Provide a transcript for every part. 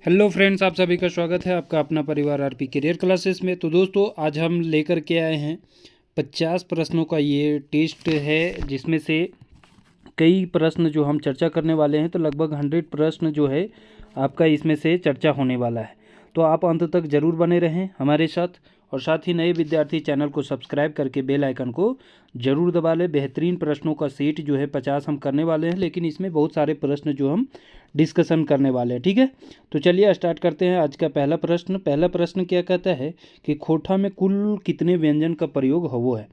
Hello friends, आप सभी का स्वागत है आपका अपना परिवार आरपी करियर क्लासेस में। तो दोस्तों, आज हम लेकर के आए हैं 50 प्रश्नों का ये टेस्ट है, जिसमें से कई प्रश्न जो हम चर्चा करने वाले हैं। तो लगभग 100 प्रश्न जो है आपका इसमें से चर्चा होने वाला है। तो आप अंत तक ज़रूर बने रहें हमारे साथ, और साथ ही नए विद्यार्थी चैनल को सब्सक्राइब करके बेल आइकन को ज़रूर दबा लें। बेहतरीन प्रश्नों का सेट जो है 50 हम करने वाले हैं, लेकिन इसमें बहुत सारे प्रश्न जो हम डिस्कशन करने वाले हैं। ठीक है, तो चलिए स्टार्ट करते हैं आज का पहला प्रश्न। पहला प्रश्न क्या कहता है कि खोठा में कुल कितने व्यंजन का प्रयोग हो है।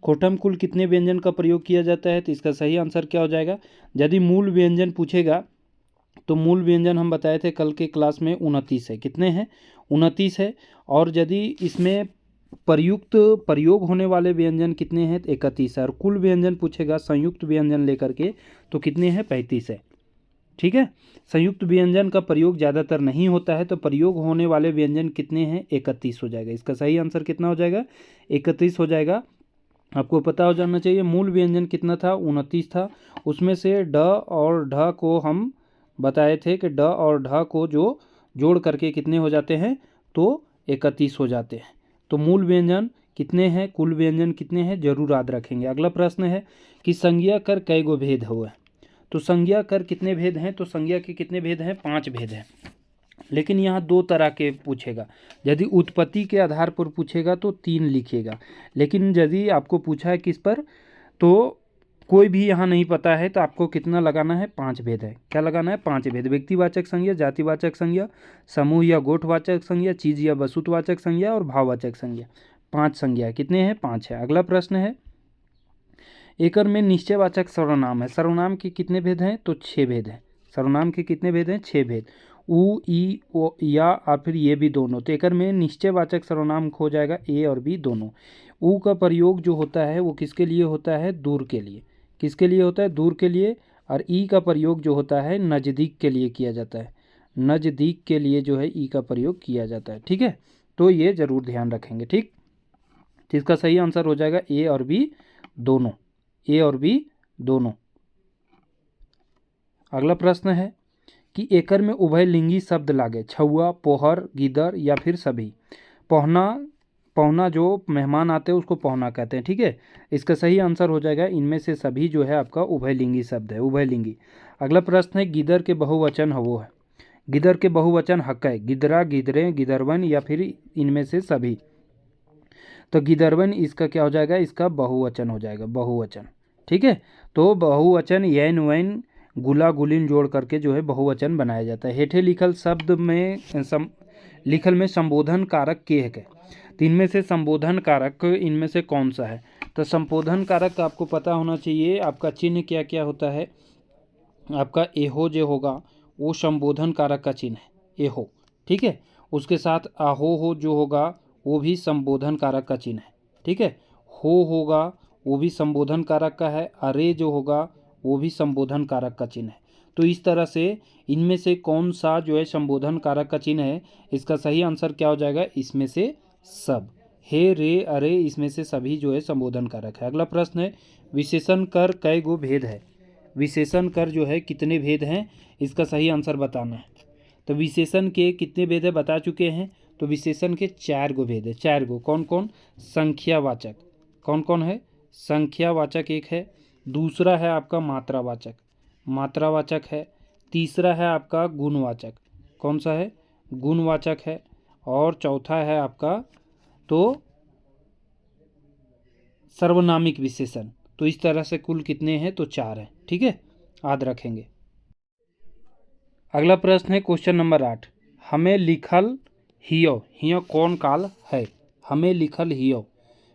खोठा में कुल कितने व्यंजन का प्रयोग किया जाता है, तो इसका सही आंसर क्या हो जाएगा। यदि मूल व्यंजन पूछेगा तो मूल व्यंजन हम बताए थे कल के क्लास में 29 है। कितने हैं? 29 है। और यदि इसमें प्रयुक्त प्रयोग होने वाले व्यंजन कितने हैं, 31 है। और कुल व्यंजन पूछेगा संयुक्त व्यंजन लेकर के, तो कितने हैं, 35 है। ठीक है, संयुक्त व्यंजन का प्रयोग ज़्यादातर नहीं होता है, तो प्रयोग होने वाले व्यंजन कितने हैं, 31 हो जाएगा। इसका सही आंसर कितना हो जाएगा, 31 हो जाएगा। आपको पता हो जाना चाहिए मूल व्यंजन कितना था, 29 था। उसमें से ड और ढ को हम बताए थे कि ड और ढ को जो जोड़ करके कितने हो जाते हैं, तो 31 हो जाते हैं। तो मूल व्यंजन कितने हैं, कुल व्यंजन कितने हैं, जरूर याद रखेंगे। अगला प्रश्न है कि संज्ञा कर कई गो भेद हुए। तो संज्ञा कर कितने भेद हैं, तो संज्ञा के कितने भेद हैं, 5 भेद हैं। लेकिन यहाँ 2 तरह के पूछेगा। यदि उत्पत्ति के आधार पर पूछेगा तो 3 लिखिएगा, लेकिन यदि आपको पूछा है किस पर, तो कोई भी यहाँ नहीं पता है, तो आपको कितना लगाना है, 5 भेद है। क्या लगाना है, 5 भेद। व्यक्तिवाचक संज्ञा, जातिवाचक संज्ञा, समूह या गोठवाचक संज्ञा, चीज या वस्तुवाचक संज्ञा और भाववाचक संज्ञा। 5 संज्ञा कितने हैं, 5 है। अगला प्रश्न है एकड़ में निश्चयवाचक सर्वनाम है। सर्वनाम के कितने भेद हैं, तो 6 भेद हैं। सर्वनाम के कितने भेद हैं, 6 भेद। उ, ई, ओ, या और फिर ये भी दोनों। तो एकड़ में निश्चयवाचक सर्वनाम हो जाएगा ए और बी दोनों। उ का प्रयोग जो होता है वो किसके लिए होता है, दूर के लिए। किसके लिए होता है, दूर के लिए। और ई का प्रयोग जो होता है नज़दीक के लिए किया जाता है। नज़दीक के लिए जो है ई का प्रयोग किया जाता है। ठीक है, तो ये जरूर ध्यान रखेंगे। ठीक, तो इसका सही आंसर हो जाएगा ए और बी दोनों। ए और बी दोनों। अगला प्रश्न है कि एकड़ में उभयलिंगी शब्द लागे। छुआ, पोहर, गिदर या फिर सभी। पहुना, पहुना जो मेहमान आते हैं उसको पहुना कहते हैं। ठीक है, इसका सही आंसर हो जाएगा इनमें से सभी जो है आपका उभयलिंगी शब्द है, उभयलिंगी। अगला प्रश्न है गिदर के बहुवचन वो है। गिदर के बहुवचन हक है। गिदरा, गिदरे, गिदरवन या फिर इनमें से सभी। तो गिदरवन इसका क्या हो जाएगा, इसका बहुवचन हो जाएगा, बहुवचन। ठीक है, तो बहुवचन यैन वैन गुला गुलिन जोड़ करके जो है बहुवचन बनाया जाता है। हेठे लिखल शब्द में लिखल में संबोधन कारक के है। तो इनमें से संबोधन कारक इनमें से कौन सा है, तो संबोधन कारक आपको पता होना चाहिए। आपका चिन्ह क्या क्या होता है, आपका एहो जो होगा वो संबोधन कारक का चिन्ह है, एहो। ठीक है, उसके साथ आहो हो जो होगा वो भी संबोधन कारक का चिन्ह है। ठीक है, हो होगा वो भी संबोधन कारक का है। अरे जो होगा वो भी संबोधन कारक का चिन्ह है। तो इस तरह से इनमें से कौन सा जो है संबोधन कारक का चिन्ह है, इसका सही आंसर क्या हो जाएगा, इसमें से सब। हे, रे, अरे, इसमें से सभी जो है संबोधन कारक है। अगला प्रश्न है विशेषण कर कई गो भेद है। विशेषण कर जो है कितने भेद हैं, इसका सही आंसर बताना है। तो विशेषण के कितने भेद है बता चुके हैं। तो विशेषण के 4 गो भेद है। 4 गो कौन कौन, संख्यावाचक। कौन कौन है, संख्यावाचक एक है। दूसरा है आपका मात्रावाचक, मात्रावाचक है। तीसरा है आपका गुणवाचक, कौन सा है, गुणवाचक है। और चौथा है आपका तो सर्वनामिक विशेषण। तो इस तरह से कुल कितने हैं, तो 4 हैं। ठीक है, याद रखेंगे। अगला प्रश्न है क्वेश्चन नंबर 8। हमें लिखल हियो, हियो कौन काल है। हमें लिखल हियो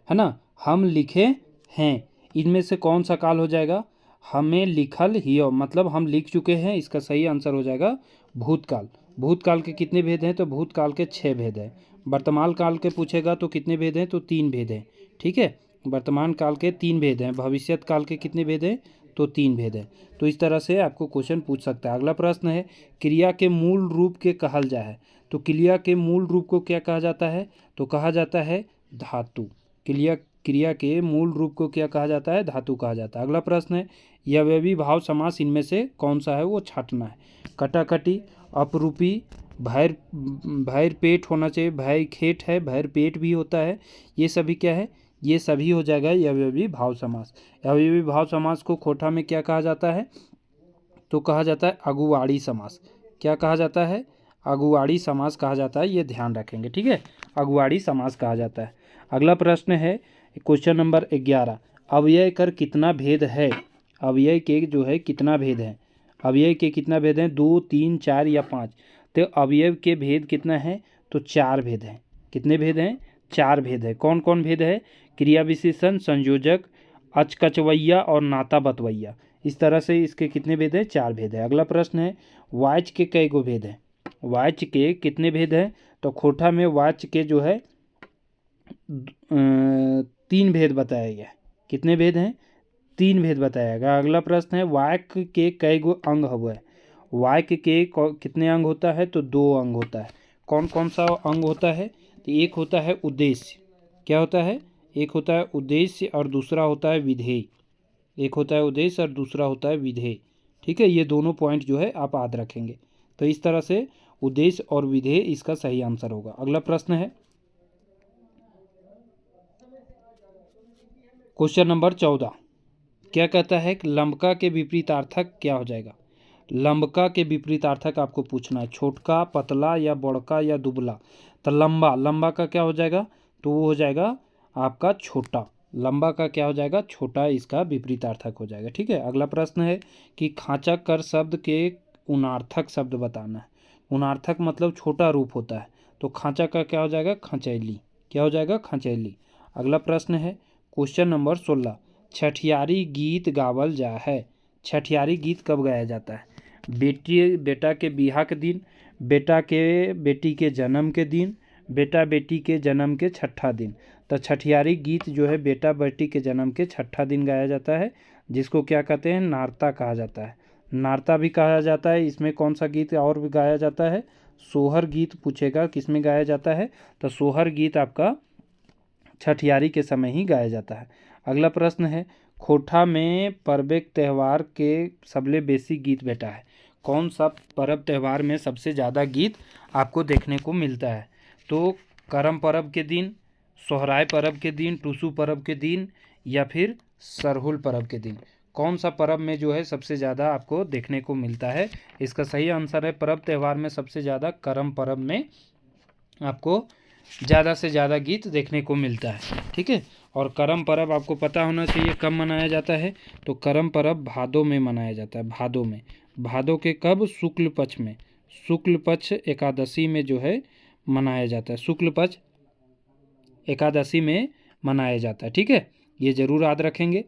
है ना, हम लिखे हैं, इनमें से कौन सा काल हो जाएगा, हमें लिखल हियो मतलब हम लिख चुके हैं। इसका सही आंसर हो जाएगा भूतकाल। भूतकाल के कितने भेद हैं, तो भूतकाल के 6 भेद हैं। वर्तमान काल के पूछेगा तो कितने भेद हैं, तो 3 भेद हैं। ठीक है, वर्तमान काल के 3 भेद हैं। भविष्यत काल के कितने भेद हैं, तो 3 भेद हैं। तो इस तरह से आपको क्वेश्चन पूछ सकता है। अगला प्रश्न है क्रिया के मूल रूप के कहल जाए। तो क्रिया के मूल रूप को क्या कहा जाता है, तो कहा जाता है धातु। क्रिया क्रिया के मूल रूप को क्या कहा जाता है, धातु कहा जाता है। अगला प्रश्न है यवयवी भाव समास इनमें से कौन सा है, वो छांटना है। कटाकटी, अपरूपी, भैर भैर पेट होना चाहिए, भय खेट है, भैर पेट भी होता है। ये सभी क्या है, ये सभी हो जाएगा अवयवी भाव समास। अवयवी भाव समास को खोटा में क्या कहा जाता है, तो कहा जाता है अगुवाड़ी समास। क्या कहा जाता है, अगुवाड़ी समास कहा जाता है, ये ध्यान रखेंगे, ठीक है, अगुवाड़ी समास कहा जाता है। अगला प्रश्न है क्वेश्चन नंबर 11, अव्यय कर कितना भेद है। अव्यय के जो है कितना भेद है, अव्यय के कितना भेद हैं, 2, 3, 4 या 5। तो अवयव के भेद कितना है, तो 4 भेद हैं। कितने भेद हैं, 4 भेद है। कौन कौन भेद है, क्रिया विशेषण, संयोजक, अचकचवैया और नाता बतवैया। इस तरह से इसके कितने भेद है, 4 भेद है। अगला प्रश्न है वाच्य के कई गो भेद है, वाच्य के कितने भेद है, तो खोटा में वाच्य के जो है 3 भेद बताया गया। कितने भेद हैं, 3 भेद बताया गया। अगला प्रश्न है वाक्य के कई गो अंग हुए। वाक्य के कितने अंग होता है, तो 2 अंग होता है। कौन कौन सा अंग होता है, तो एक होता है उद्देश्य। क्या होता है, एक होता है उद्देश्य और दूसरा होता है विधेय। एक होता है उद्देश्य और दूसरा होता है विधेय, ठीक है। ये दोनों पॉइंट जो है आप याद रखेंगे। तो इस तरह से उद्देश्य और विधेय इसका सही आंसर होगा। अगला प्रश्न है क्वेश्चन नंबर 14, क्या कहता है कि लंबका के विपरीतार्थक क्या हो जाएगा। लंबका के विपरीतार्थक आपको पूछना है, छोटका, पतला या बड़का या दुबला। तो लंबा, लंबा का क्या हो जाएगा, तो वो हो जाएगा आपका छोटा। लंबा का क्या हो जाएगा, छोटा, इसका विपरीतार्थक हो जाएगा, ठीक है। अगला प्रश्न है कि खांचा कर शब्द के उनार्थक शब्द बताना है। उनार्थक मतलब छोटा रूप होता है, तो खांचा का क्या हो जाएगा, खंचैली। क्या हो जाएगा, खंचैली। अगला प्रश्न है क्वेश्चन नंबर 16, छठियारी गीत गावल जा है। छठियारी गीत कब गाया जाता है, बेटा के बिहा के दिन, बेटी के जन्म के दिन, बेटा बेटी के जन्म के छठा दिन। तो छठियारी गीत जो है बेटा बेटी के जन्म के छठा दिन गाया जाता है, जिसको क्या कहते हैं, नारता कहा जाता है। नारता भी कहा जाता है। इसमें कौन सा गीत और भी गाया जाता है, सोहर गीत पूछेगा किसमें गाया जाता है, तो सोहर गीत आपका छठियारी के समय ही गाया जाता है। अगला प्रश्न है खोटा में पर्व त्यौहार के सबले बेसी गीत बेटा है। कौन सा पर्व त्यौहार में सबसे ज़्यादा गीत आपको देखने को मिलता है, तो करम पर्व के दिन, सोहराय पर्व के दिन, टूसू पर्व के दिन या फिर सरहुल पर्व के दिन। कौन सा पर्व में जो है सबसे ज़्यादा आपको देखने को मिलता है। इसका सही आंसर है पर्व त्यौहार में सबसे ज़्यादा करम पर्व में आपको ज़्यादा से ज़्यादा गीत देखने को मिलता है, ठीक है। और करम पर्व आपको पता होना चाहिए कब मनाया जाता है, तो करम पर्व भादों में मनाया जाता है। भादों में, भादों के कब, शुक्ल पक्ष में, शुक्ल पक्ष एकादशी में जो है मनाया जाता है। शुक्ल पक्ष एकादशी में मनाया जाता है, ठीक है, ये ज़रूर याद रखेंगे।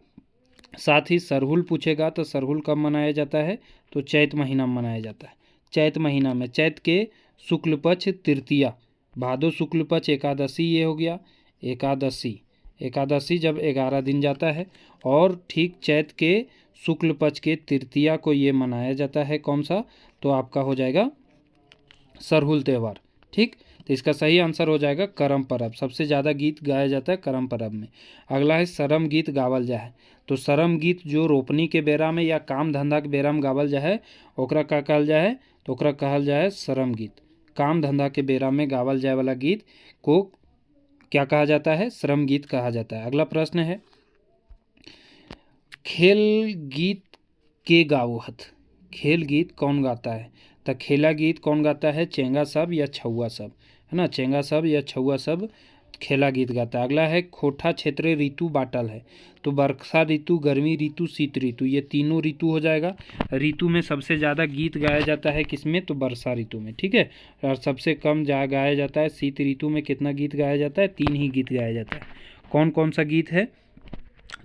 साथ ही सरहुल पूछेगा तो सरहुल कब मनाया जाता है, तो चैत महीना में मनाया जाता है। चैत महीना में, चैत के शुक्ल पक्ष तृतीया, भादो शुक्ल पक्ष एकादशी, ये हो गया एकादशी। एकादशी जब 11 दिन जाता है, और ठीक चैत के शुक्ल पक्ष के तृतीया को ये मनाया जाता है। कौन सा, तो आपका हो जाएगा सरहुल त्यौहार, ठीक। तो इसका सही आंसर हो जाएगा करम पर्व। सबसे ज़्यादा गीत गाया जाता है करम पर्व में। अगला है सरम गीत गावल जाए। तो सरम गीत जो रोपनी के बेरा में या काम धंधा के बेरा में गावल जाए, ओकरा का कहल जाए, तो ओकरा कहल जाए सरम गीत। काम धंधा के बेरा में गावल जाए वाला गीत को क्या कहा जाता है, श्रम गीत कहा जाता है। अगला प्रश्न है खेल गीत के गावोहत। खेल गीत कौन गाता है, तो खेला गीत कौन गाता है, चेंगा सब या छुआ सब, है ना, चेंगा सब या छुआ सब खेला गीत गाता है। अगला है खोटा क्षेत्रीय ऋतु बाटल है। तो वर्षा ऋतु, गर्मी ऋतु, शीत ऋतु, ये तीनों ऋतु हो जाएगा। ऋतु में सबसे ज़्यादा गीत गाया जाता है किसमें, तो वर्षा ऋतु में, ठीक है। और सबसे कम गाया जाता है शीत ऋतु में। कितना गीत गाया जाता है, 3 ही गीत गाया जाता है। कौन कौन सा गीत है,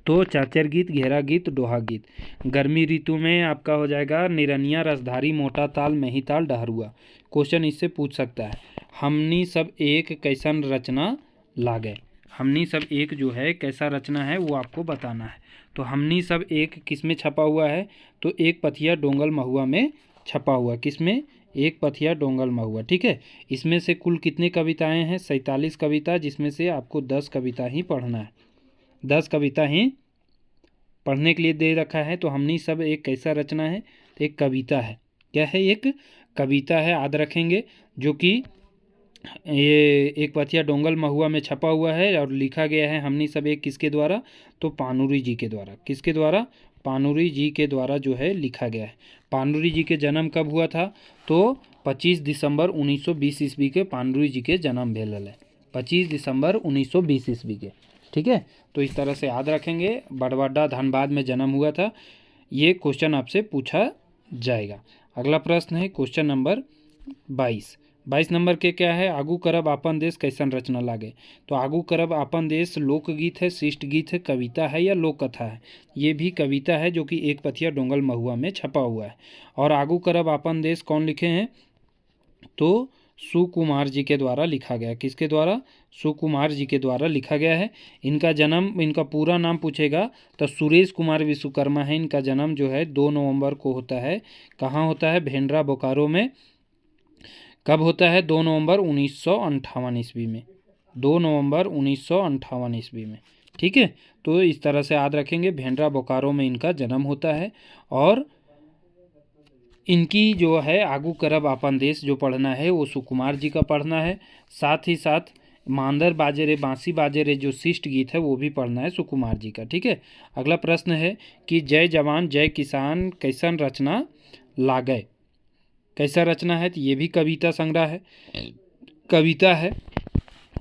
तो चाचर गीत, घेरा गीत, डोहा गीत। गर्मी ऋतु में आपका हो जाएगा निरनिया, रसधारी, मोटा ताल, मेही ताल, डहरुआ। क्वेश्चन इससे पूछ सकता है हमनी सब एक कैसन रचना लागे। हमनी सब एक जो है कैसा रचना है वो आपको बताना है। तो हमनी सब एक किस में छपा हुआ है, तो एक पथिया डोंगल महुआ में छपा हुआ। किस में, एक पथिया डोंगल महुआ, ठीक है। इसमें से कुल कितनी कविताएं हैं, 47 कविता, जिसमें से आपको 10 कविता ही पढ़ना है। 10 कविता ही पढ़ने के लिए दे रखा है। तो हमनी सब एक कैसा रचना है, तो एक कविता है। क्या है, एक कविता है, याद रखेंगे, जो कि ये एक पथिया डोंगल महुआ में छपा हुआ है और लिखा गया है हमनी सब एक किसके द्वारा, तो पानुरी जी के द्वारा। किसके द्वारा? पानुरी जी के द्वारा जो है लिखा गया है। पानुरी जी के जन्म कब हुआ था? तो 25 दिसंबर 1920 ईस्वी के पानुरी जी के जन्म भेल है, 25 दिसंबर 1920 ईस्वी के। ठीक है, तो इस तरह से याद रखेंगे। बड़वाडा धनबाद में जन्म हुआ था। ये क्वेश्चन आपसे पूछा जाएगा। अगला प्रश्न है क्वेश्चन नंबर 22 नंबर के क्या है? आगू करब आपन देश कैसन रचना लागे। तो आगू करब आपन देश लोकगीत है, शिष्ट गीत है, कविता है या लोक कथा है? ये भी कविता है, जो कि एक पथिया डोंगल महुआ में छपा हुआ है। और आगू करब आपन देश कौन लिखे हैं? तो सुकुमार जी के द्वारा लिखा गया। किसके द्वारा? सुकुमार जी के द्वारा लिखा गया है। इनका जन्म, इनका पूरा नाम पूछेगा तो सुरेश कुमार विश्वकर्मा है। इनका जन्म जो है 2 नवंबर को होता है। कहाँ होता है? भेंडरा बोकारो में। कब होता है? 2 नवंबर 1958 ईस्वी में। 2 नवंबर 1958 ईस्वी में। ठीक है, तो इस तरह से याद रखेंगे, भेंडरा बोकारो में इनका जन्म होता है। और इनकी जो है आगू करब आपन देश जो पढ़ना है वो सुकुमार जी का पढ़ना है। साथ ही साथ मांदर बाजे रे बांसी बाजे रे जो शिष्ट गीत है वो भी पढ़ना है सुकुमार जी का। ठीक है, अगला प्रश्न है कि जय जवान जय किसान कैसन रचना लागे। कैसा रचना है? तो ये भी कविता संग्रह है, कविता है,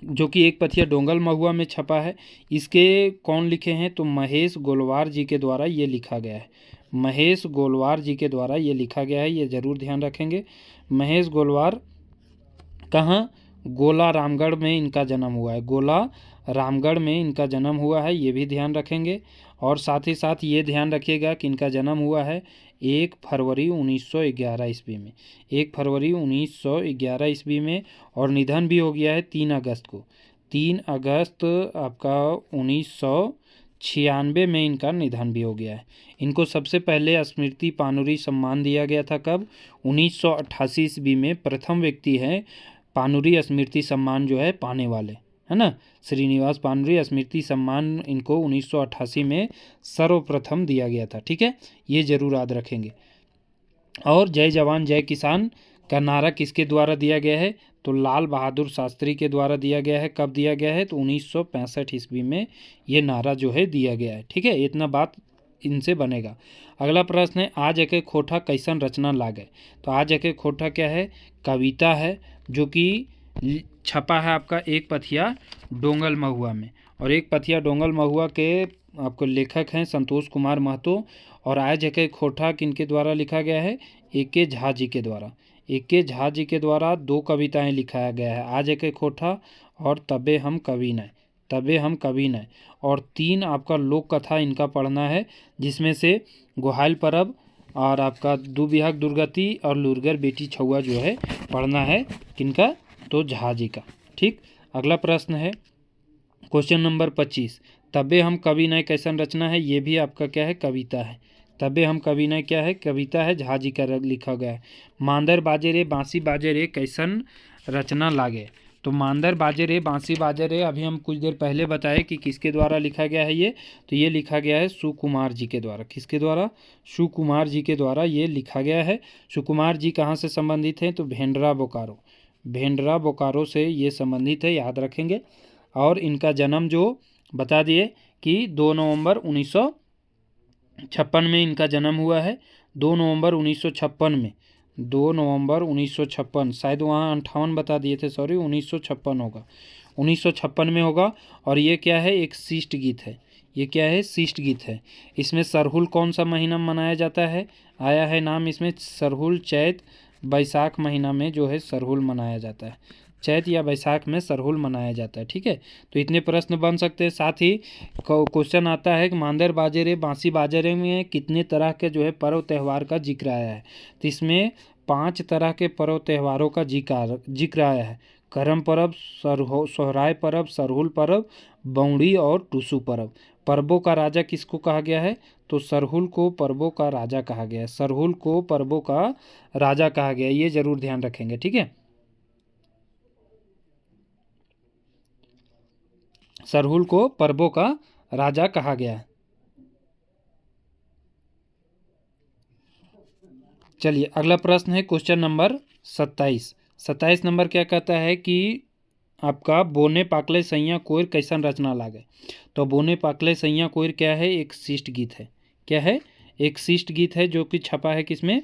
जो कि एक पथिया डोंगल महुआ में छपा है। इसके कौन लिखे हैं? तो महेश गोलवार जी के द्वारा ये लिखा गया है। महेश गोलवार जी के द्वारा ये लिखा गया है, ये जरूर ध्यान रखेंगे। महेश गोलवार कहाँ? गोला रामगढ़ में इनका जन्म हुआ है। गोला रामगढ़ में इनका जन्म हुआ है, ये भी ध्यान रखेंगे। और साथ ही साथ ये ध्यान रखिएगा कि इनका जन्म हुआ है 1 फरवरी 1911 ईस्वी में। 1 फरवरी 1911 ईस्वी में। और निधन भी हो गया है 3 अगस्त को। 3 अगस्त आपका 1996 में इनका निधन भी हो गया है। इनको सबसे पहले स्मृति पानुरी सम्मान दिया गया था। कब? 1988 ईस्वी में प्रथम व्यक्ति है पानुरी स्मृति सम्मान जो है पाने वाले, है ना। श्रीनिवास पानुरी स्मृति सम्मान इनको 1988 में सर्वप्रथम दिया गया था। ठीक है, ये जरूर याद रखेंगे। और जय जवान जय किसान का नारा किसके द्वारा दिया गया है? तो लाल बहादुर शास्त्री के द्वारा दिया गया है। कब दिया गया है? तो 1965 ईस्वी में ये नारा जो है दिया गया है। ठीक है, इतना बात इनसे बनेगा। अगला प्रश्न है आज एके खोठा कैसन रचना लागे। तो आज एके खोठा क्या है? कविता है, जो कि छपा है आपका एक पथिया डोंगल महुआ में। और एक पथिया डोंगल महुआ के आपको लेखक हैं संतोष कुमार महतो। और आज एके खोठा किनके द्वारा लिखा गया है? ए.के. झा जी के द्वारा। ए.के. झा जी के द्वारा 2 कविताएं लिखाया गया है, आज एके खोठा और तबे हम कवि न। तबे हम कवि न। और 3 आपका लोक कथा इनका पढ़ना है, जिसमें से गोहाल परब और आपका दुबिहाग दुर्गति और लुरगर बेटी छुआ जो है पढ़ना है। किनका? तो झा जी का। ठीक, अगला प्रश्न है क्वेश्चन नंबर 25। तबे हम कवि न कैसन रचना है? ये भी आपका क्या है? कविता है। तबे हम कवि न क्या है? कविता है, झा जी का लिखा गया है। मांदर बाजे रे बांसी बाजे रे कैसन रचना लागे। तो मांदर बाजे रे बांसी बाजे रे अभी हम कुछ देर पहले बताए कि किसके द्वारा लिखा गया है ये। तो ये लिखा गया है सुकुमार जी के द्वारा। किसके द्वारा? सुकुमार जी के द्वारा ये लिखा गया है। सुकुमार जी कहाँ से संबंधित हैं? तो भेंडरा बोकारो। भेंडरा बोकारो से ये संबंधित है, याद रखेंगे। और इनका जन्म जो बता दिए कि 2 नवंबर 1956 में इनका जन्म हुआ है। 2 नवंबर 1956 में। 2 नवंबर 1956, शायद वहाँ 58 बता दिए थे, सॉरी 1956 होगा, 1956 में होगा। और ये क्या है? एक शिष्ट गीत है। ये क्या है? शिष्ट गीत है। इसमें सरहुल कौन सा महीना मनाया जाता है? आया है नाम इसमें सरहुल, चैत बैसाख महीना में जो है सरहुल मनाया जाता है। चैत या बैसाख में सरहुल मनाया जाता है। ठीक है, तो इतने प्रश्न बन सकते हैं। साथ ही क्वेश्चन आता है कि मांदर बाजे रे बांसी बाजे रे में कितने तरह के जो है पर्व त्यौहार का जिक्र आया है। तो इसमें 5 तरह के पर्व त्यौहारों का जिक्र आया है। करम पर्व, सोहराय पर्व, सरहुल पर्व, बौड़ी और टूसू पर्व। पर्वों का राजा किसको कहा गया है? तो सरहुल को पर्वों का राजा कहा गया है। सरहुल को पर्वों का राजा कहा गया है, ये जरूर ध्यान रखेंगे। ठीक है, सरहुल को पर्वों का राजा कहा गया है। चलिए अगला प्रश्न है क्वेश्चन नंबर 27। 27 नंबर क्या कहता है कि आपका बोने पाकले सैया कोयर कैसन रचना लागे। तो बोने पाकले सैया कोयर क्या है, एक शिष्ट गीत है। क्या है, एक शिष्ट गीत है जो कि छपा है किसमें,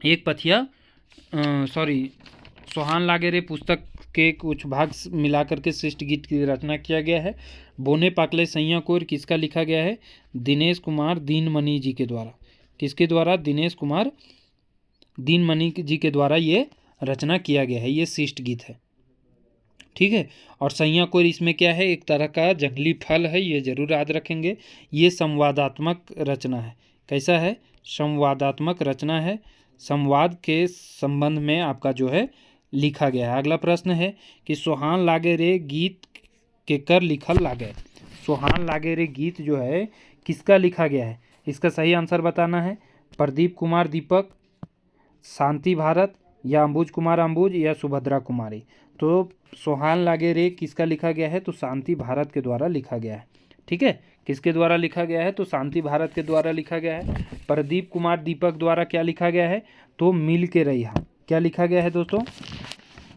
एक पथिया सोहान लागे रे पुस्तक के कुछ भाग मिला करके शिष्ट गीत की रचना किया गया है। बोने पाकले सैया कोयर किसका लिखा गया है, दिनेश कुमार दीनमणि जी के द्वारा। किसके द्वारा, दिनेश कुमार दीनमणि जी के द्वारा ये रचना किया गया है, ये शिष्ट गीत है। ठीक है। और सैया कोयर इसमें क्या है, एक तरह का जंगली फल है, ये जरूर याद रखेंगे। ये संवादात्मक रचना है। कैसा है, संवादात्मक रचना है। संवाद के संबंध में आपका जो है लिखा गया है। अगला प्रश्न है कि सोहान लागे रे गीत के कर लिखल लागे। सोहान लागे रे गीत जो है किसका लिखा गया है, इसका सही आंसर बताना है। प्रदीप कुमार दीपक, शांति भारत, या अंबुज कुमार अंबुज, या सुभद्रा कुमारी। तो सोहान लागे रे किसका लिखा गया है, तो शांति भारत के द्वारा लिखा गया है। ठीक है, किसके द्वारा लिखा गया है, तो शांति भारत के द्वारा लिखा गया है। प्रदीप कुमार दीपक द्वारा क्या लिखा गया है, तो मिल के रहिया। क्या लिखा गया है दोस्तों,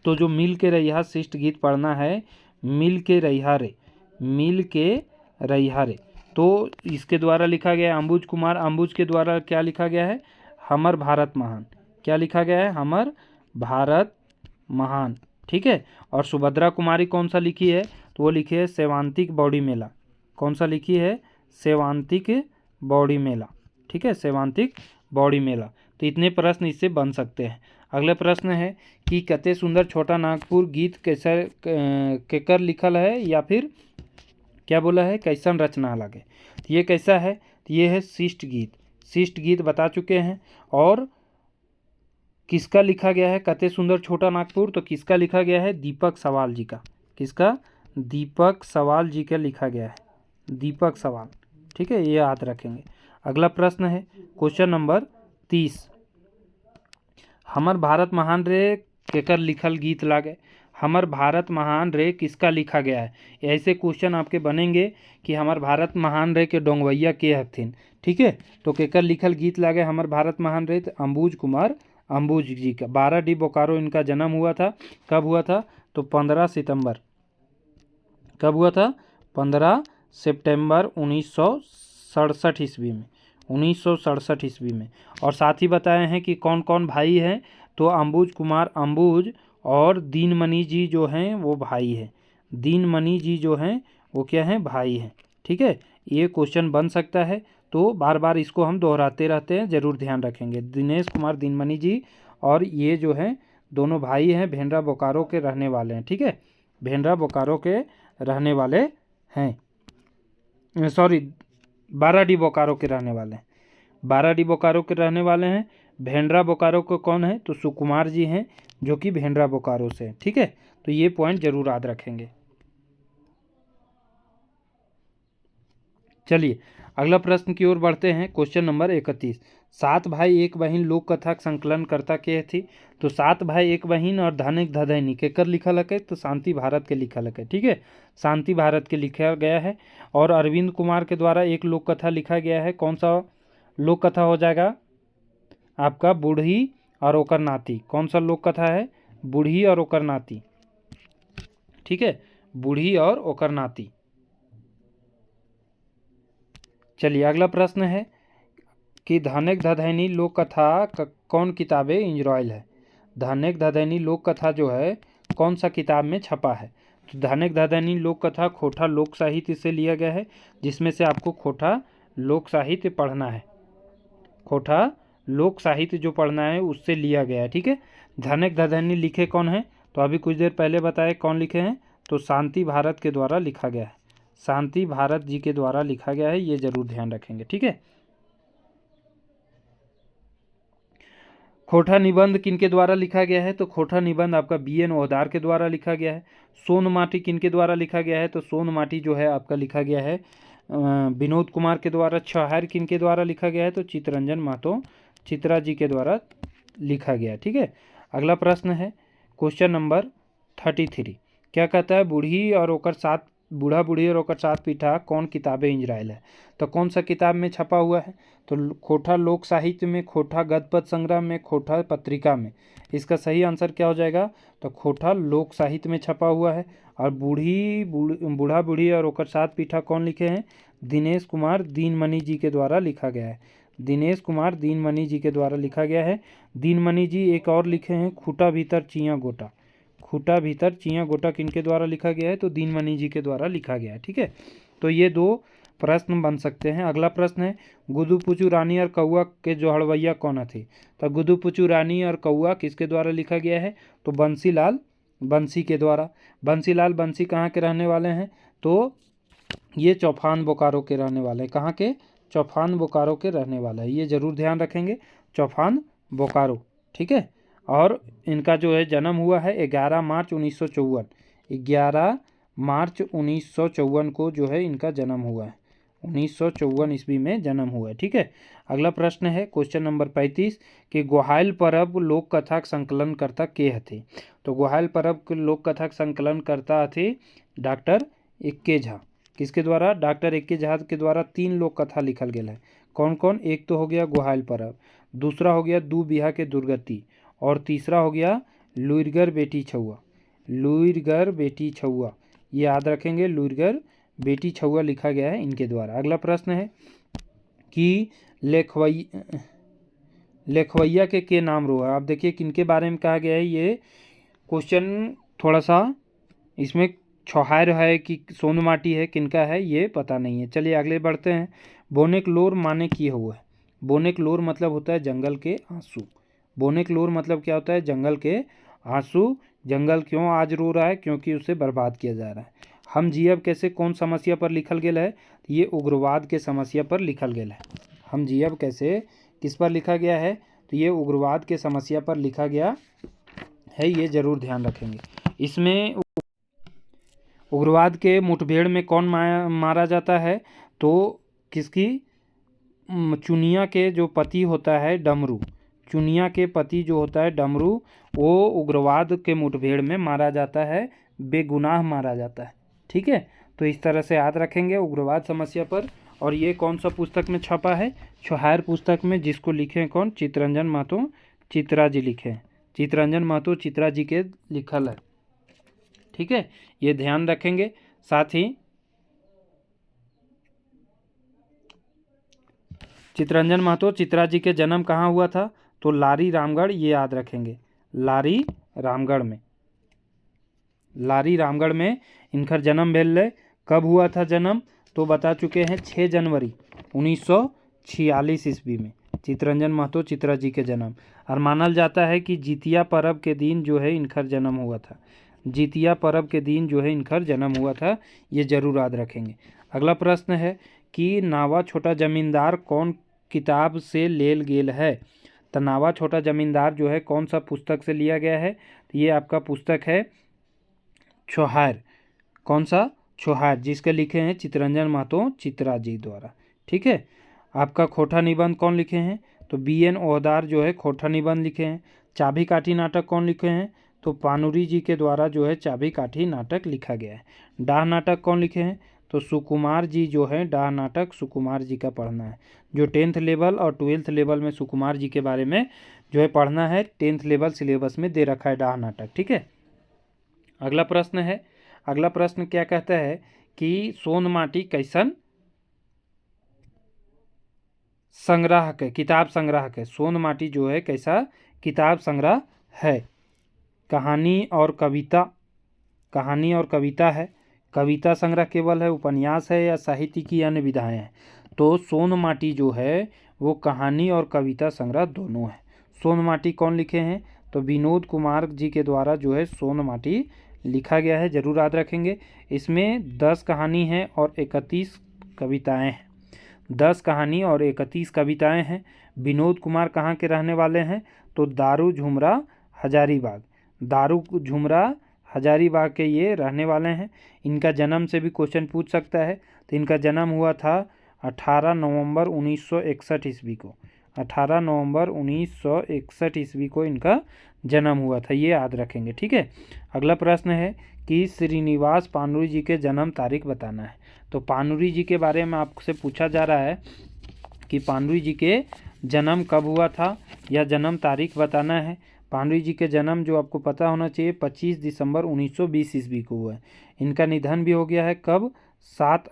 तो जो मिल के रहिया शिष्ट गीत पढ़ना है, मिल के रहिया रे, मिल के रहिया रे, तो इसके द्वारा लिखा गया है। अंबुज कुमार अंबुज के द्वारा क्या लिखा गया है, हमर भारत महान। क्या लिखा गया है, हमर भारत महान। ठीक है। और सुभद्रा कुमारी कौन सा लिखी है, तो वो लिखी है सेवांतिक बौड़ी मेला। कौन सा लिखी है, सेवांतिक बौड़ी मेला। ठीक है, सेवांतिक बौड़ी मेला। तो इतने प्रश्न इससे बन सकते हैं। अगला प्रश्न है कि कते सुंदर छोटा नागपुर गीत कैसा केकर लिखल है, या फिर क्या बोला है, कैसन रचना लगे। तो ये कैसा है, तो ये है शिष्ट गीत। शिष्ट गीत बता चुके हैं। और किसका लिखा गया है, कते सुंदर छोटा नागपुर, तो किसका लिखा गया है, दीपक सवाल जी का। किसका, दीपक सवाल जी का लिखा गया है, दीपक सवाल। ठीक है, ये याद रखेंगे। अगला प्रश्न है क्वेश्चन नंबर 30। हमर भारत महान रे केकर लिखल गीत लागे। हमर भारत महान रे किसका लिखा गया है। ऐसे क्वेश्चन आपके बनेंगे कि हमर भारत महान रे के डोंगवैया के हथिन। ठीक है, तो केकर लिखल गीत लागे हमर भारत महान रे, तो अंबुज कुमार अंबुज जी का। 12 डी बोकारो इनका जन्म हुआ था। कब हुआ था, तो 15 सितंबर। कब हुआ था, 15 सितंबर 1967 ईस्वी में। 1967 ईस्वी में। और साथ ही बताए हैं कि कौन कौन भाई हैं, तो अंबुज कुमार अंबुज और दीनमणि जी जो हैं वो भाई हैं। दीनमणि जी जो हैं वो क्या हैं, भाई हैं। ठीक है, ये क्वेश्चन बन सकता है, तो बार बार इसको हम दोहराते रहते हैं, ज़रूर ध्यान रखेंगे। दिनेश कुमार दीनमणि जी और ये जो हैं दोनों भाई हैं, भेंडरा बोकारो के रहने वाले हैं। ठीक है, भेंडरा बोकारो के रहने वाले हैं। सॉरी, 12 डी बोकारो के रहने वाले हैं। 12 डी बोकारो के रहने वाले हैं। भेंडरा बोकारो को कौन है, तो सुकुमार जी हैं, जो कि भेंडरा बोकारो से। ठीक है, तो ये पॉइंट जरूर याद रखेंगे। चलिए अगला प्रश्न की ओर बढ़ते हैं। Question number 31। 7 भाई एक बहन लोक कथा संकलन करता के थी। तो 7 भाई एक बहन और धनिक धदैनी केकर लिखल है, तो शांति भारत के लिखल है। ठीक है, शांति भारत के लिखा गया है। और अरविंद कुमार के द्वारा एक लोक कथा लिखा गया है। कौन सा लोक कथा हो जाएगा आपका, बूढ़ी और ओकर नाती। कौन सा लोक कथा है, बूढ़ी और ओकर नाती। ठीक है, बूढ़ी और ओकर नाती। चलिए अगला प्रश्न है कि धनेक धदैनी लोक कथा कौन किताबें इंजरॉयल है। धनेक धदैनी लोक कथा जो है कौन सा किताब में छपा है, तो धनेक धदैनी लोक कथा खोटा लोक साहित्य से लिया गया है, जिसमें से आपको खोटा लोक साहित्य पढ़ना है। खोटा लोक साहित्य जो पढ़ना है उससे लिया गया है। ठीक है, धनेक धदैनी लिखे कौन है, तो अभी कुछ देर पहले बताए कौन लिखे हैं, तो शांति भारत के द्वारा लिखा गया है। शांति भारत जी के द्वारा लिखा गया है, ये जरूर ध्यान रखेंगे। ठीक है, खोटा निबंध किनके द्वारा लिखा गया है, तो खोटा निबंध आपका BN ओहदार के द्वारा लिखा गया है। सोन माटी किनके द्वारा लिखा गया है, तो सोन माटी जो है आपका लिखा गया है विनोद कुमार के द्वारा। छहार किनके द्वारा लिखा गया है, तो चितरंजन महतो चित्रा जी के द्वारा लिखा गया है। ठीक है, अगला प्रश्न है क्वेश्चन नंबर 33। क्या कहता है, बूढ़ी और ओकर 7 बूढ़ा बूढ़ी और ओकर साथ पीठा कौन किताबें इंजराइल है, तो कौन सा किताब में छपा हुआ है, तो खोटा लोक साहित्य में, खोटा गद्य पद्य संग्रह में, खोटा पत्रिका में। इसका सही आंसर क्या हो जाएगा, तो खोटा लोक साहित्य में छपा हुआ है। और बूढ़ा बूढ़ी और ओकर साथ पीठा कौन लिखे हैं, दिनेश कुमार दीनमणि जी के द्वारा लिखा गया है। दिनेश कुमार दीनमणि जी के द्वारा लिखा गया है। दीनमणि जी एक और लिखे हैं, खूटा भीतर चियाँ गोटा। खूटा भीतर चियाँ गोटा किनके द्वारा लिखा गया है, तो दीनमणि जी के द्वारा लिखा गया है। ठीक है, तो ये 2 प्रश्न बन सकते हैं। अगला प्रश्न है, गुदु पुचु रानी और कौआ के जोहड़वैया कौन थे, तो गुदु पुचु रानी और कौआ किसके द्वारा लिखा गया है, तो बंसीलाल बंसी के द्वारा। बंसीलाल बंसी कहाँ के रहने वाले हैं, तो ये चौफान बोकारो के रहने वाले हैं। कहाँ के, चौफान बोकारो के रहने वाला है, ये जरूर ध्यान रखेंगे, चौफान बोकारो। ठीक है, और इनका जो है जन्म हुआ है 11 मार्च 1954। 11 मार्च 1954 को जो है इनका जन्म हुआ है, 1954 ईस्वी में जन्म हुआ है। ठीक है, अगला प्रश्न है क्वेश्चन नंबर 35 कि ग्वाहाल परब लोक कथा संकलन करता के थे, तो ग्वाहाल परब के लोक कथा संकलन करता थे डॉक्टर इक्के झा। किसके द्वारा, डॉक्टर इक्के झा के द्वारा 3 लोक कथा लिखल गया है। कौन कौन, एक तो हो गया ग्वाहाल परब, दूसरा हो गया दू बिहा के दुर्गति, और तीसरा हो गया लुइरगर बेटी छुआ। लुइरगर बेटी छुआ, ये याद रखेंगे, लुइरगर बेटी छुआ लिखा गया है इनके द्वारा। अगला प्रश्न है कि लेखवैया के नाम रो है। आप देखिए किनके बारे में कहा गया है, ये क्वेश्चन थोड़ा सा इसमें छौहार है कि सोन माटी है, किनका है ये पता नहीं है। चलिए आगे बढ़ते हैं। बोनेक लोर माने किए हुआ है। बोनेक लोर मतलब होता है जंगल के आंसू। बोनेक लोर मतलब क्या होता है, जंगल के आंसू। जंगल क्यों आज रो रहा है, क्योंकि उसे बर्बाद किया जा रहा है। हम जियब कैसे कौन समस्या पर लिखल गया है, ये उग्रवाद के समस्या पर लिखल गया है। हम जियब कैसे किस पर लिखा गया है, तो ये उग्रवाद के समस्या पर लिखा गया है, ये जरूर ध्यान रखेंगे। इसमें उग्रवाद के मुठभेड़ में कौन मारा जाता है, तो किसकी, चुनिया के जो पति होता है डमरू, चुनिया के पति जो होता है डमरू, वो उग्रवाद के मुठभेड़ में मारा जाता है, बेगुनाह मारा जाता है। ठीक है, तो इस तरह से याद रखेंगे उग्रवाद समस्या पर। और ये कौन सा पुस्तक में छपा है, छौहार पुस्तक में, जिसको लिखे हैं कौन, चित्तरंजन महतो चित्रा जी लिखे हैं। चित्तरंजन महतो चित्रा जी के लिखल है। ठीक है, ये ध्यान रखेंगे। साथ ही चित्तरंजन महतो चित्रा जी के जन्म कहाँ हुआ था, तो लारी रामगढ़, ये याद रखेंगे, लारी रामगढ़ में। लारी रामगढ़ में इनकर जन्म भेल है। कब हुआ था जन्म, तो बता चुके हैं 6 जनवरी 1946 ईस्वी में चित्तरंजन महतो चित्रा जी के जन्म। और मानल जाता है कि जितिया पर्व के दिन जो है इनकर जन्म हुआ था। जितिया पर्व के दिन जो है इनकर जन्म हुआ था, ये जरूर याद रखेंगे। अगला प्रश्न है कि नावा छोटा जमींदार कौन किताब से लेल गेल है, तो नावा छोटा जमींदार जो है कौन सा पुस्तक से लिया गया है, तो ये आपका पुस्तक है छौहार। कौन सा, छौहार, जिसके लिखे हैं चित्तरंजन महतो चित्रा जी द्वारा। ठीक है, आपका खोटा निबंध कौन लिखे हैं, तो BN ओहदार जो है खोटा निबंध लिखे हैं। चाबी काठी नाटक कौन लिखे हैं, तो पानुरी जी के द्वारा जो है चाबी काठी नाटक लिखा गया है। डाह नाटक कौन लिखे हैं, तो सुकुमार जी जो है डाह नाटक सुकुमार जी का पढ़ना है। जो 10th लेवल और 12th लेवल में सुकुमार जी के बारे में जो है पढ़ना है, 10th लेवल सिलेबस में दे रखा है डाह नाटक। ठीक है, अगला प्रश्न है, अगला प्रश्न क्या कहता है कि सोन माटी कैसन संग्रह है, किताब संग्रह है। सोन माटी जो है कैसा किताब संग्रह है, कहानी और कविता, कहानी और कविता है, कविता संग्रह केवल है, उपन्यास है, या साहित्य की अन्य विधाएं हैं। तो सोन माटी जो है वो कहानी और कविता संग्रह दोनों है। सोन माटी कौन लिखे हैं, तो विनोद कुमार जी के द्वारा जो है सोन माटी लिखा गया है, जरूर याद रखेंगे। इसमें 10 कहानी है और 31 कविताएं हैं। 10 कहानी और 31 कविताएं हैं। विनोद कुमार कहाँ के रहने वाले हैं, तो दारू झुमरा हजारीबाग, दारू झुमरा हजारीबाग के ये रहने वाले हैं। इनका जन्म से भी क्वेश्चन पूछ सकता है, तो इनका जन्म हुआ था 18 नवंबर 1961 ईस्वी को। 18 नवंबर 1961 ईस्वी को इनका जन्म हुआ था, ये याद रखेंगे। ठीक है, अगला प्रश्न है कि श्रीनिवास पानुरी जी के जन्म तारीख बताना है। तो पानुरी जी के बारे में आपसे पूछा जा रहा है कि पानुरी जी के जन्म कब हुआ था या जन्म तारीख बताना है। पानुरी जी के जन्म जो आपको पता होना चाहिए 25 दिसंबर 1920 ईस्वी को हुआ है। इनका निधन भी हो गया है कब, 7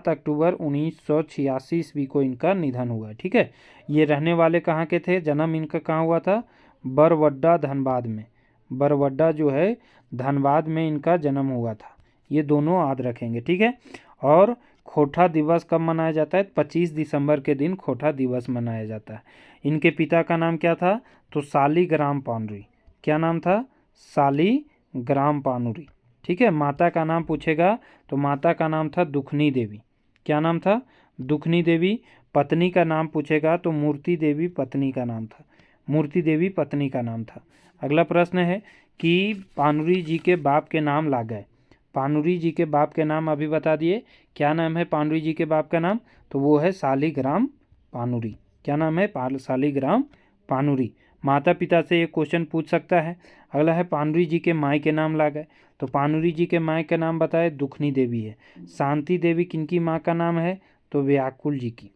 अक्टूबर 1986 ईस्वी को इनका निधन हुआ है। ठीक है, ये रहने वाले कहाँ के थे, जन्म इनका कहाँ हुआ था, बरवड्डा धनबाद में। बरवड्डा जो है धनबाद में इनका जन्म हुआ था, ये दोनों याद रखेंगे। ठीक है, और खोटा दिवस कब मनाया जाता है, 25 दिसंबर के दिन खोटा दिवस मनाया जाता है। इनके पिता का नाम क्या था, तो शालीग्राम पानुरी। क्या नाम था, शालीग्राम पानुरी। ठीक है, माता का नाम पूछेगा तो माता का नाम था दुखनी देवी। क्या नाम था, दुखनी देवी। पत्नी का नाम पूछेगा तो मूर्ति देवी पत्नी का नाम था, मूर्ति देवी पत्नी का नाम था। अगला प्रश्न है कि पानुरी जी के बाप के नाम ला गए। पानुरी जी के बाप के नाम अभी बता दिए, क्या नाम है पानुरी जी के बाप का नाम, तो वो है शालीग्राम पानुरी। क्या नाम है, शालीग्राम पानुरी। माता पिता से एक क्वेश्चन पूछ सकता है। अगला है पानुरी जी के माई के नाम ला गए। तो पानुरी जी के माई का नाम बताए, दुखनी देवी है। शांति देवी किनकी माँ का नाम है, तो व्याकुल जी की।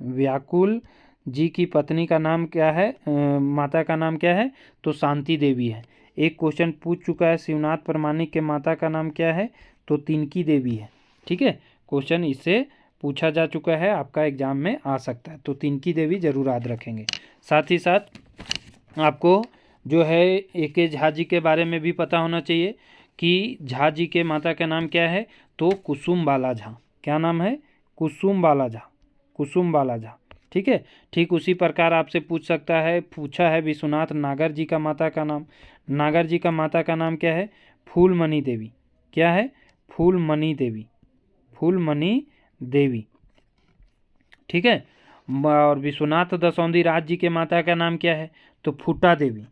व्याकुल जी की पत्नी का नाम क्या है, माता का नाम क्या है, तो शांति देवी है। एक क्वेश्चन पूछ चुका है, शिवनाथ प्रमाणिक के माता का नाम क्या है, तो तिनकी देवी है। ठीक है, क्वेश्चन इससे पूछा जा चुका है, आपका एग्जाम में आ सकता है, तो तिनकी देवी जरूर याद रखेंगे। साथ ही साथ आपको जो है ए.के. झा जी के बारे में भी पता होना चाहिए कि झा जी के माता का नाम क्या है, तो कुसुम बाला झा। क्या नाम है, कुसुम बाला झा, कुसुम बाला झा। ठीक है, ठीक उसी प्रकार आपसे पूछा है विश्वनाथ नागर जी का माता का नाम। नागर जी का माता का नाम क्या है, फूलमणि देवी। क्या है, फूलमणि देवी, फूलमणि देवी। ठीक है, और विश्वनाथ दसौंधी राज जी के माता का नाम क्या है, तो फूटा देवी।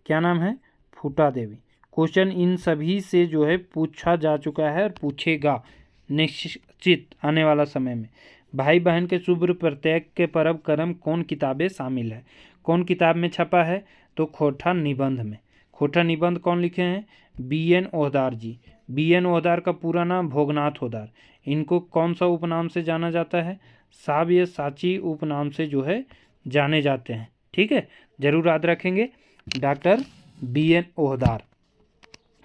क्या नाम है, फूटा देवी। क्वेश्चन इन सभी से जो है पूछा जा चुका है और पूछेगा निश्चित आने वाला समय में। भाई बहन के शुभ प्रत्यय के परब कर्म कौन किताबें शामिल है, कौन किताब में छपा है, तो खोटा निबंध में। खोटा निबंध कौन लिखे हैं, बी.एन. ओहदार जी। बी.एन. ओहदार का पूरा नाम भोगनाथ ओहदार। इनको कौन सा उपनाम से जाना जाता है, साव्य साची उपनाम से जो है जाने जाते हैं। ठीक है, जरूर याद रखेंगे, डॉक्टर बी.एन. ओहदार,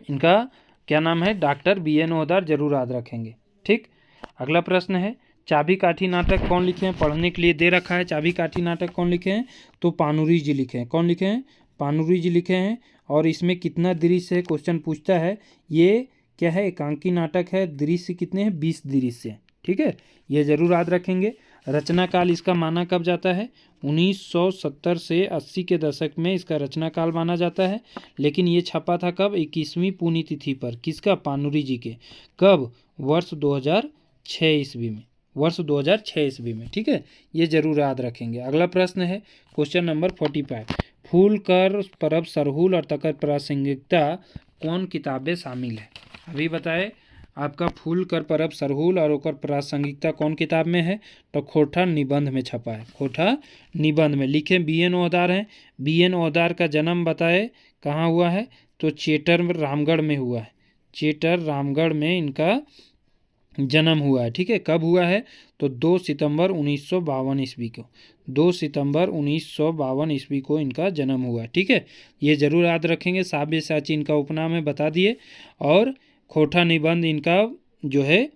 इनका क्या नाम है, डॉक्टर बी.एन. ओहदार, जरूर याद रखेंगे। ठीक, अगला प्रश्न है चाबी काठी नाटक कौन लिखे हैं, पढ़ने के लिए दे रखा है। चाबी काठी नाटक कौन लिखे हैं, तो पानुरी जी लिखे हैं। कौन लिखे हैं, पानुरी जी लिखे हैं। और इसमें कितना दृश्य है, क्वेश्चन पूछता है। ये क्या है, एकांकी नाटक है। दृश्य कितने हैं, 20 दृश्य हैं। ठीक है, ये जरूर याद रखेंगे। रचना काल इसका माना कब जाता है, 1970 से 80 के दशक में इसका रचना काल माना जाता है। लेकिन ये छपा था कब, 21वीं पुण्यतिथि पर। किसका, पानुरी जी के। कब, वर्ष 2006 ईस्वी में, वर्ष 2006 ईस्वी में। ठीक है, ये जरूर याद रखेंगे। अगला प्रश्न है क्वेश्चन नंबर 45, फूल कर परब सरहुल और तकर प्रासंगिकता कौन किताबें शामिल है। अभी बताए आपका फूल कर परब सरहुल और ओकर प्रासंगिकता कौन किताब में है, तो खोटा निबंध में छपा है। खोटा निबंध में लिखे बी.एन. ओहदार हैं। बी.एन. ओहदार का जन्म बताए कहाँ हुआ है, तो चेटर रामगढ़ में हुआ है। चेटर रामगढ़ में इनका जन्म हुआ है। ठीक है, कब हुआ है, तो 2 सितंबर 1952 ईस्वी को। 2 सितंबर 1952 ईस्वी को इनका जन्म हुआ है। ठीक है, ये जरूर याद रखेंगे। साव्य साची इनका उपनाम है, बता दिए। और खोटा निबंध इनका जो है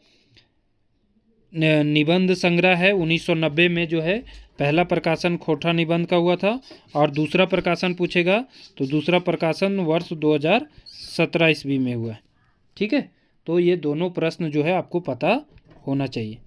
निबंध संग्रह है। 1990 में जो है पहला प्रकाशन खोटा निबंध का हुआ था। और दूसरा प्रकाशन पूछेगा तो दूसरा प्रकाशन वर्ष 2017 ईस्वी में हुआ है। ठीक है, तो ये दोनों प्रश्न जो है आपको पता होना चाहिए।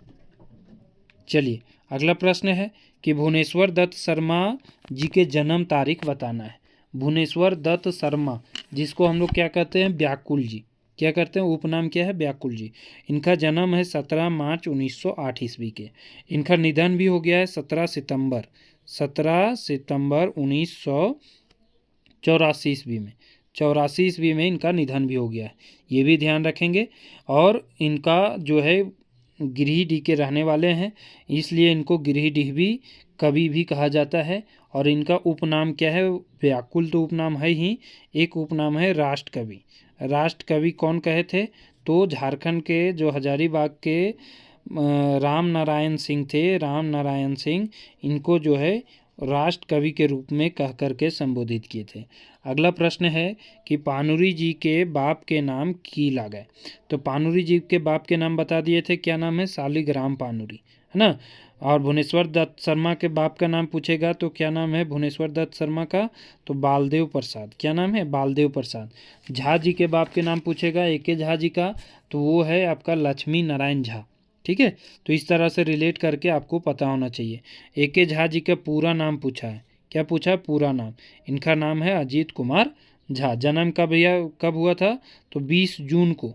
चलिए अगला प्रश्न है कि भुवनेश्वर दत्त शर्मा जी के जन्म तारीख बताना है। भुवनेश्वर दत्त शर्मा, जिसको हम लोग क्या कहते हैं, व्याकुल जी। क्या करते हैं, उपनाम क्या है, व्याकुल जी। इनका जन्म है 17 मार्च 1908 ईस्वी के। इनका निधन भी हो गया है 17 सितंबर 1984 ईस्वी में। 84 ईस्वी में इनका निधन भी हो गया है, ये भी ध्यान रखेंगे। और इनका जो है गिरिडीह के रहने वाले हैं, इसलिए इनको गिरिडीह भी कवि भी कहा जाता है। और इनका उपनाम क्या है? व्याकुल तो उपनाम है ही, एक उपनाम है राष्ट्र कवि। राष्ट्र कवि कौन कहे थे? तो झारखंड के जो हजारीबाग के राम नारायण सिंह थे, राम नारायण सिंह, इनको जो है राष्ट्र कवि के रूप में कह करके संबोधित किए थे। अगला प्रश्न है कि पानुरी जी के बाप के नाम की लागे। तो पानुरी जी के बाप के नाम बता दिए थे, क्या नाम है? शालिग्राम पानुरी, है ना। और भुवनेश्वर दत्त शर्मा के बाप का नाम पूछेगा तो क्या नाम है भुवनेश्वर दत्त शर्मा का? तो बालदेव प्रसाद। क्या नाम है? बालदेव प्रसाद। झा जी के बाप के नाम पूछेगा, ए.के. झा जी का, तो वो है आपका लक्ष्मी नारायण झा। ठीक है, तो इस तरह से रिलेट करके आपको पता होना चाहिए। ए.के. झा जी का पूरा नाम पूछा है, क्या पूछा? पूरा नाम। इनका नाम है अजीत कुमार झा। जन्म कब हुआ था? तो 20 जून को,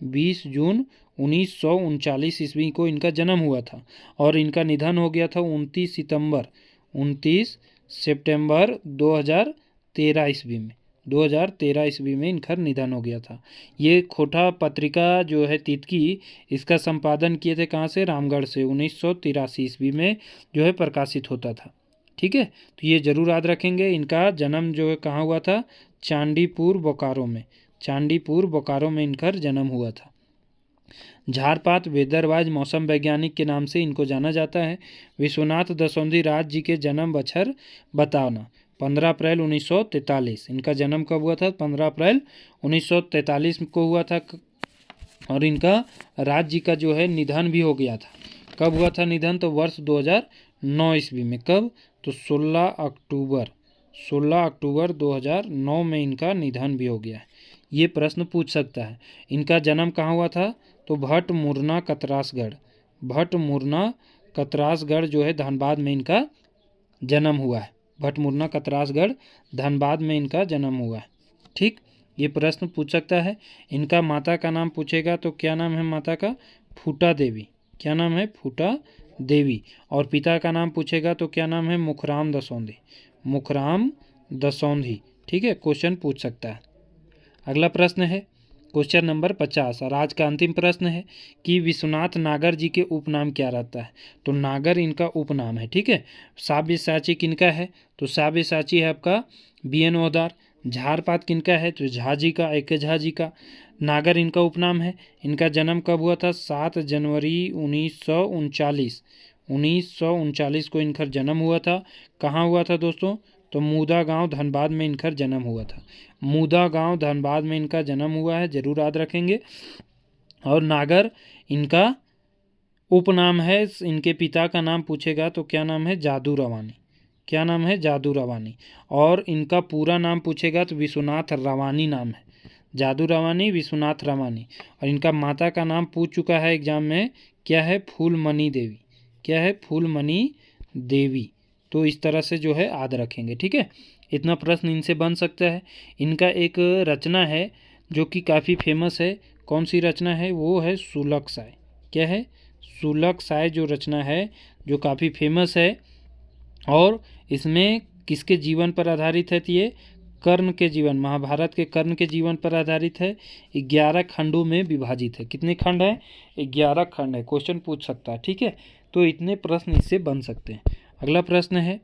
20 जून 1939 ईस्वी को इनका जन्म हुआ था। और इनका निधन हो गया था 29 सितंबर 2013 ईस्वी में। 2013 ईस्वी में इनका निधन हो गया था। ये खोटा पत्रिका जो है तितकी, इसका संपादन किए थे कहाँ से? रामगढ़ से। 1983 ईस्वी में जो है प्रकाशित होता था। ठीक है, तो ये जरूर याद रखेंगे। इनका जन्म जो है कहाँ हुआ था? चांदीपुर बोकारो में। चांदीपुर बोकारो में इनका जन्म हुआ था। झारपात वेदरवाज मौसम वैज्ञानिक के नाम से इनको जाना जाता है। विश्वनाथ दसौंधी राज जी के जन्म बछर बताना। 15 अप्रैल 1943। इनका जन्म कब हुआ था? 15 अप्रैल 1943 को हुआ था। और इनका राज जी का जो है निधन भी हो गया था। कब हुआ था निधन? तो वर्ष 2009 ईस्वी में। कब? तो 16 अक्टूबर 2009 में इनका निधन भी हो गया है। ये प्रश्न पूछ सकता है। इनका जन्म कहाँ हुआ था? तो भट्ट मुरना कतरासगढ़ जो है धनबाद में इनका जन्म हुआ है। भट्ट मुरना कतरासगढ़ धनबाद में इनका जन्म हुआ है। ठीक, ये प्रश्न पूछ सकता है। इनका माता का नाम पूछेगा तो क्या नाम है माता का? फूटा देवी। क्या नाम है? फूटा देवी। और पिता का नाम पूछेगा तो क्या नाम है? मुखराम दसौंधी। ठीक है, क्वेश्चन पूछ सकता है। अगला प्रश्न है क्वेश्चन नंबर 50 और आज का अंतिम प्रश्न है कि विश्वनाथ नागर जी के उपनाम क्या रहता है? तो नागर इनका उपनाम है। ठीक है, साब्यसाची किनका है? तो साब्यसाची है आपका बी.एन. ओहदार। झारपात किनका है? तो झा जी का, ए.के. झा जी का। नागर इनका उपनाम है। इनका जन्म कब हुआ था? 7 जनवरी 1939 को इनका जन्म हुआ था। कहाँ हुआ था दोस्तों? तो मूदा गांव धनबाद में इनका जन्म हुआ था। मूदा गांव धनबाद में इनका जन्म हुआ है, जरूर याद रखेंगे। और नागर इनका उपनाम है। इनके पिता का नाम पूछेगा तो क्या नाम है? जादू रवानी। क्या नाम है? जादू रवानी। और इनका पूरा नाम पूछेगा तो विश्वनाथ रवानी नाम है। जादू रवानी, विश्वनाथ रवानी। और इनका माता का नाम पूछ चुका है एग्जाम में, क्या है? फूलमणि देवी। क्या है? फूलमणि देवी। तो इस तरह से जो है याद रखेंगे। ठीक है, इतना प्रश्न इनसे बन सकता है। इनका एक रचना है जो कि काफ़ी फेमस है। कौन सी रचना है? वो है सुलग साय। क्या है? सुलग साय जो रचना है जो काफ़ी फेमस है। और इसमें किसके जीवन पर आधारित है? ये कर्ण के जीवन, महाभारत के कर्ण के जीवन पर आधारित है। 11 खंडों में विभाजित है। कितने खंड है? 11 खंड है। क्वेश्चन पूछ सकता है। ठीक है, तो इतने प्रश्न इससे बन सकते हैं। अगला प्रश्न है,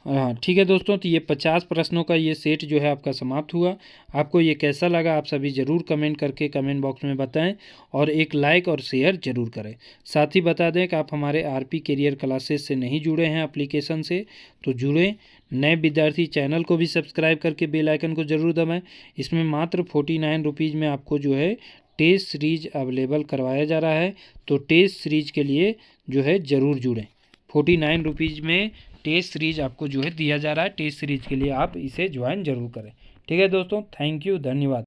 हाँ ठीक है दोस्तों, तो ये 50 प्रश्नों का ये सेट जो है आपका समाप्त हुआ। आपको ये कैसा लगा आप सभी ज़रूर कमेंट करके कमेंट बॉक्स में बताएं और एक लाइक और शेयर ज़रूर करें। साथ ही बता दें कि आप हमारे आरपी करियर क्लासेस से नहीं जुड़े हैं एप्लीकेशन से तो जुड़ें। नए विद्यार्थी चैनल को भी सब्सक्राइब करके बेल आइकन को ज़रूर दबाएँ। इसमें मात्र 49 रुपीज़ में आपको जो है टेस्ट सीरीज अवेलेबल करवाया जा रहा है। तो टेस्ट सीरीज के लिए जो है ज़रूर जुड़ें। 49 रुपीज़ में टेस्ट सीरीज आपको जो है दिया जा रहा है। टेस्ट सीरीज के लिए आप इसे ज्वाइन जरूर करें। ठीक है दोस्तों, थैंक यू, धन्यवाद।